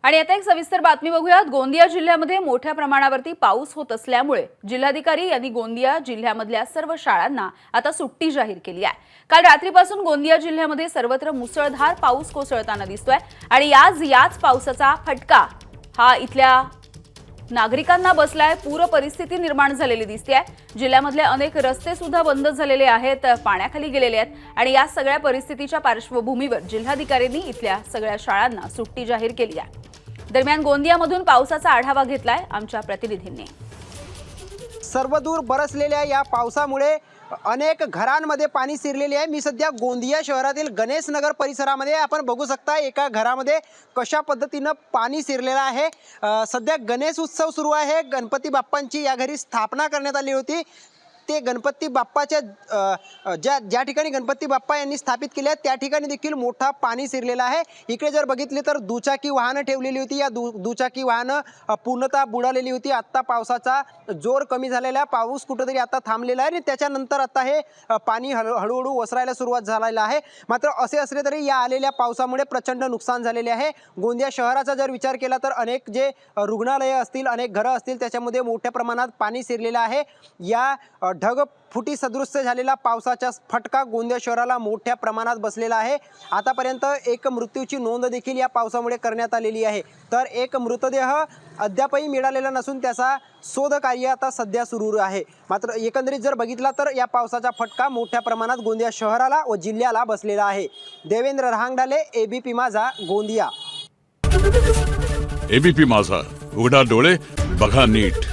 आणि आता एक सविस्तर बातमी बघूयात। गोंदिया जिल्ह्यामध्ये मोठ्या प्रमाणावरती पाऊस होत असल्यामुळे जिल्हाधिकारी यांनी गोंदिया जिल्ह्यामधल्या सर्व शाळांना आता सुट्टी जाहीर केली आहे। काल रात्रीपासून गोंदिया जिल्ह्यामध्ये सर्वत्र मुसळधार पाऊस कोसळताना दिसतोय आणि याच पावसाचा फटका हा इथल्या नागरिकांना बसलाय। पूर परिस्थिती निर्माण झालेली दिसते। जिल्ह्यामधले अनेक रस्ते सुद्धा बंद झालेले आहेत, पाण्याखाली गेलेले आहेत आणि या सगळ्या परिस्थितीच्या पार्श्वभूमीवर जिल्हाधिकाऱ्यांनी इथल्या सगळ्या शाळांना सुट्टी जाहीर केली आहे। दरम्यान गोंदियामधून पावसाचा आढावा घेतलाय आमच्या प्रतिनिधींनी। सर्वदूर बरसलेल्या या पावसामुळे अनेक घरांमध्ये पाणी शिरलेले आहे। मी सध्या गोंदिया शहरातील गणेश नगर परिसरामध्ये आपण बघू शकता एका घरामध्ये कशा पद्धतीने पाणी शिरलेलं आहे। सध्या गणेश उत्सव सुरू आहे। गणपती बाप्पांची या घरी स्थापना करण्यात आली होती। ते गणपती बाप्पाच्या ज्या ठिकाणी गणपती बाप्पा यांनी स्थापित केले त्या ठिकाणी देखील मोठा पाणी शिरलेला आहे। इकडे जर बघितले तर दुचाकी वाहनं ठेवलेली होती। या दुचाकी वाहनं पूर्णतः बुडालेली होती। आता पावसाचा जोर कमी झालेला, पाऊस कुठेतरी आता थांबलेला आहे आणि त्याच्यानंतर आता हे पाणी हळूहळू ओसरायला सुरुवात झालेला आहे। मात्र असे असले तरी या आलेल्या पावसामुळे प्रचंड नुकसान झालेले आहे। गोंदिया शहराचा जर विचार केला तर अनेक जे रुग्णालये असतील, अनेक घरं असतील, त्याच्यामध्ये मोठ्या प्रमाणात पाणी शिरलेलं आहे। या ढगफुटी सदृश्य झालेला पावसाचा फटका गोंदिया शहराला मोठ्या प्रमाणात बसलेला आहे। आतापर्यंत एक मृत्यूची नोंद देखील या पावसामुळे करण्यात आलेली आहे। तर एक मृतदेह अद्यापही मिळालेला नसून त्याचा शोध कार्य आता सध्या सुरू आहे। मात्र एकंदरीत जर बघितला तर या पावसाचा फटका मोठ्या प्रमाणात गोंदिया शहराला व जिल्ह्याला बसलेला आहे। देवेंद्र रहांगडाले, एबीपी माझा, गोंदिया। एबीपी माझा, उघडा डोळे बघा नीट।